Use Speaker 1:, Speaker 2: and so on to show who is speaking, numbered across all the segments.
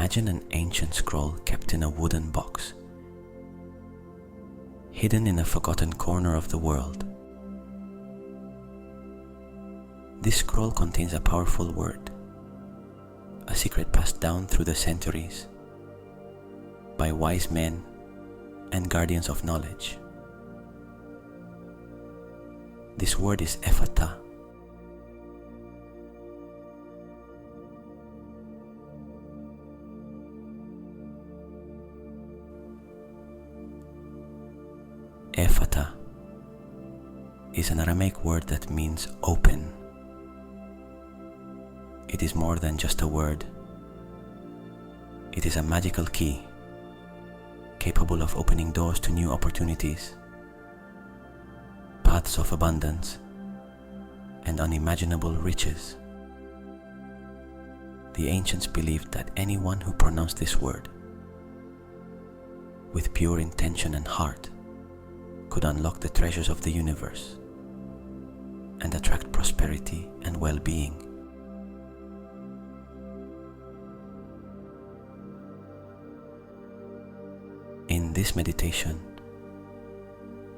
Speaker 1: Imagine an ancient scroll kept in a wooden box, hidden in a forgotten corner of the world. This scroll contains a powerful word, a secret passed down through the centuries by wise men and guardians of knowledge. This word is Effatá. Effatá is an Aramaic word that means open. It is more than just a word. It is a magical key, capable of opening doors to new opportunities, paths of abundance, and unimaginable riches. The ancients believed that anyone who pronounced this word with pure intention and heart could unlock the treasures of the universe and attract prosperity and well-being. In this meditation,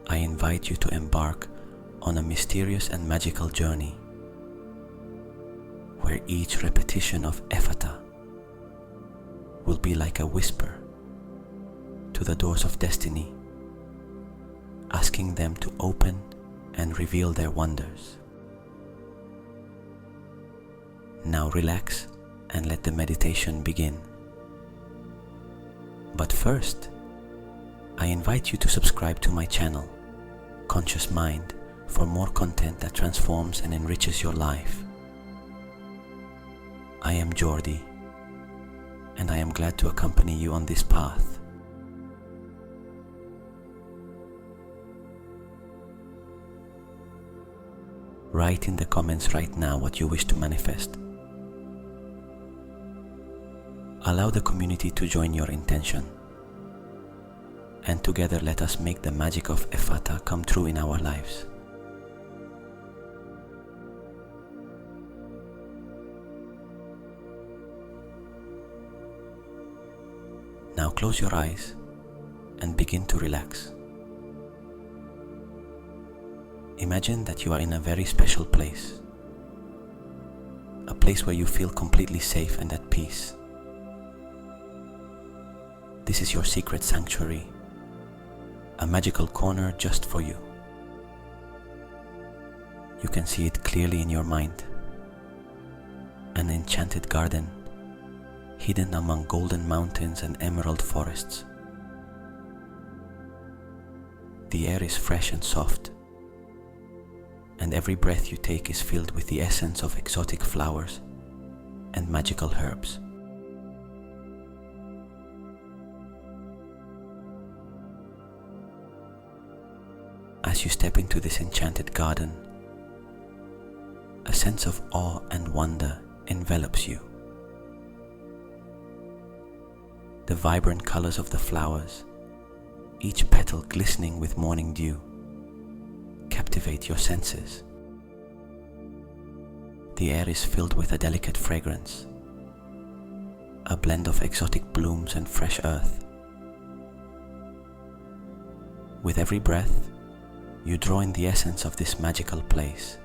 Speaker 1: I invite you to embark on a mysterious and magical journey where each repetition of Effatá will be like a whisper to the doors of destiny, asking them to open and reveal their wonders. Now relax and let the meditation begin. But first, I invite you to subscribe to my channel, Conscious Mind, for more content that transforms and enriches your life. I am Jordi, and I am glad to accompany you on this path. Write in the comments right now what you wish to manifest. Allow the community to join your intention, and together let us make the magic of Effatá come true in our lives. Now close your eyes and begin to relax. Imagine that you are in a very special place, a place where you feel completely safe and at peace. This is your secret sanctuary, a magical corner just for you. You can see it clearly in your mind, an enchanted garden hidden among golden mountains and emerald forests. The air is fresh and soft, and every breath you take is filled with the essence of exotic flowers and magical herbs. As you step into this enchanted garden, a sense of awe and wonder envelops you. The vibrant colors of the flowers, each petal glistening with morning dew, captivate your senses. The air is filled with a delicate fragrance, a blend of exotic blooms and fresh earth. With every breath, you draw in the essence of this magical place,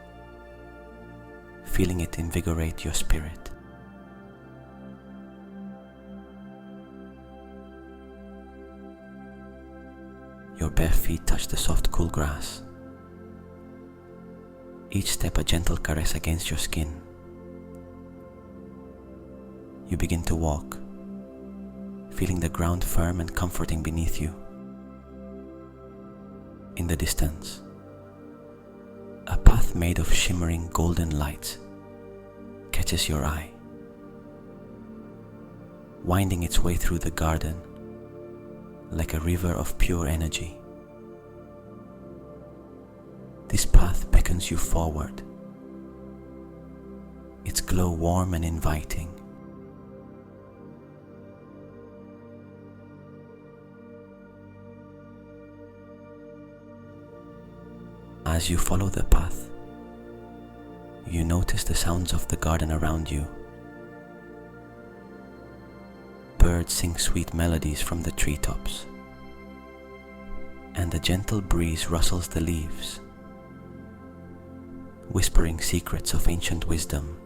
Speaker 1: feeling it invigorate your spirit. Your bare feet touch the soft, cool grass, each step a gentle caress against your skin. You begin to walk, feeling the ground firm and comforting beneath you. In the distance, a path made of shimmering golden lights catches your eye, winding its way through the garden like a river of pure energy. This path beckons you forward, its glow warm and inviting. As you follow the path, you notice the sounds of the garden around you. Birds sing sweet melodies from the treetops, and the gentle breeze rustles the leaves, whispering secrets of ancient wisdom.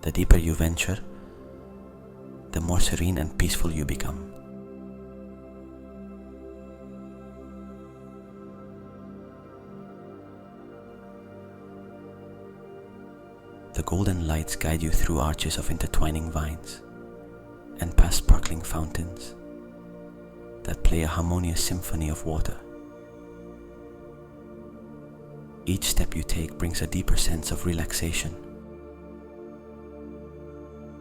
Speaker 1: The deeper you venture, the more serene and peaceful you become. The golden lights guide you through arches of intertwining vines and past sparkling fountains that play a harmonious symphony of water. Each step you take brings a deeper sense of relaxation,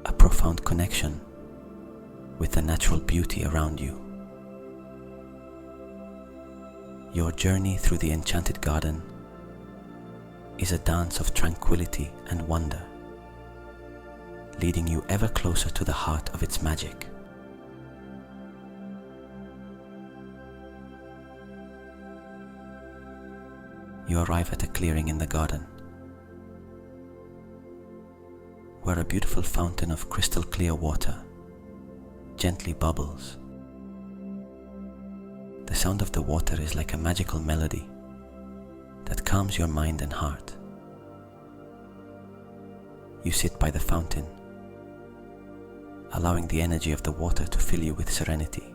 Speaker 1: a profound connection with the natural beauty around you. Your journey through the enchanted garden is a dance of tranquility and wonder, leading you ever closer to the heart of its magic. You arrive at a clearing in the garden, where a beautiful fountain of crystal clear water gently bubbles. The sound of the water is like a magical melody that calms your mind and heart. You sit by the fountain, allowing the energy of the water to fill you with serenity.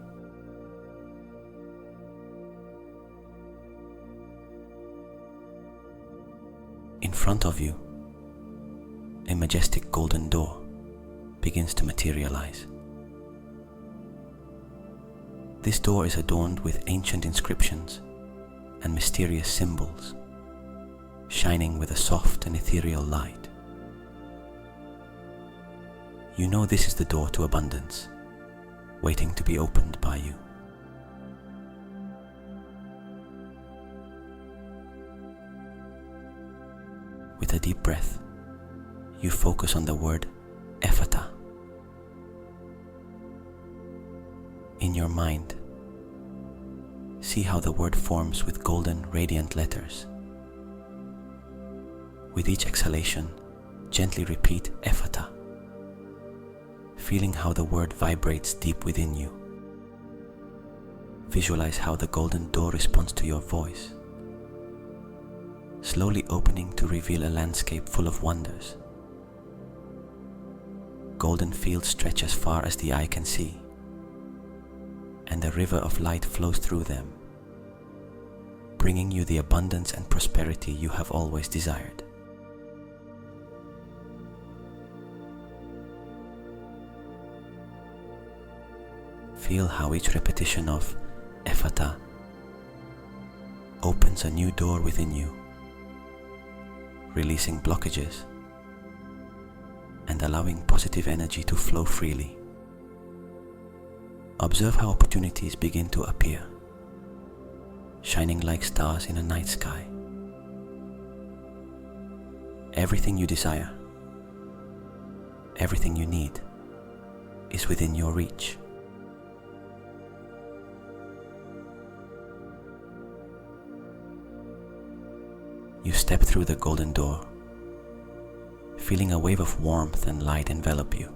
Speaker 1: In front of you, a majestic golden door begins to materialize. This door is adorned with ancient inscriptions and mysterious symbols, shining with a soft and ethereal light. You know this is the door to abundance, waiting to be opened by you. With a deep breath, you focus on the word Effatá. In your mind, see how the word forms with golden, radiant letters. With each exhalation, gently repeat Effatá, feeling how the word vibrates deep within you. Visualize how the golden door responds to your voice, slowly opening to reveal a landscape full of wonders. Golden fields stretch as far as the eye can see, and a river of light flows through them, bringing you the abundance and prosperity you have always desired. Feel how each repetition of Effatá opens a new door within you, releasing blockages and allowing positive energy to flow freely. Observe how opportunities begin to appear, shining like stars in a night sky. Everything you desire, everything you need, is within your reach. You step through the golden door, feeling a wave of warmth and light envelop you.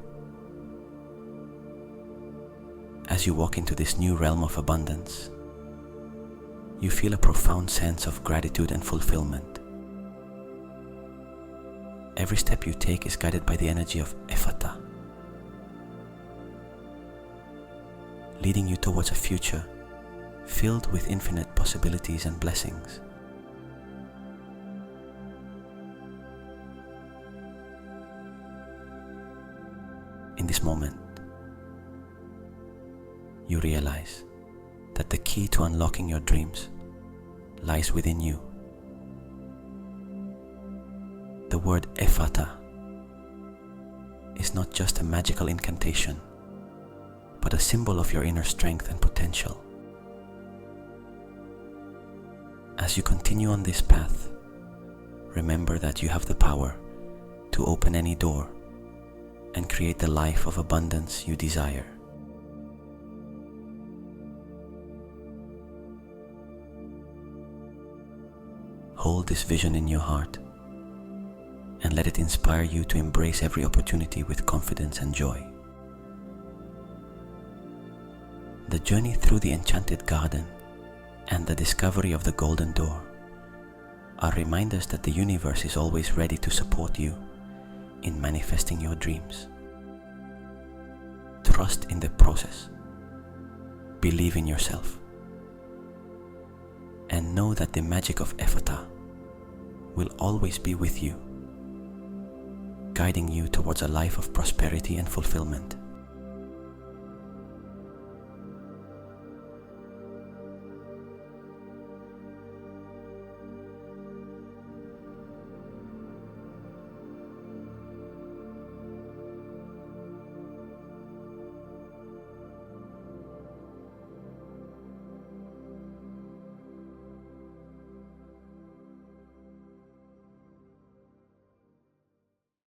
Speaker 1: As you walk into this new realm of abundance, you feel a profound sense of gratitude and fulfillment. Every step you take is guided by the energy of Effatá, leading you towards a future filled with infinite possibilities and blessings. In this moment, you realize that the key to unlocking your dreams lies within you. The word Effatá is not just a magical incantation, but a symbol of your inner strength and potential. As you continue on this path, remember that you have the power to open any door and create the life of abundance you desire. Hold this vision in your heart and let it inspire you to embrace every opportunity with confidence and joy. The journey through the enchanted garden and the discovery of the golden door are reminders that the universe is always ready to support you in manifesting your dreams. Trust in the process, believe in yourself, and know that the magic of Effatá will always be with you, guiding you towards a life of prosperity and fulfillment.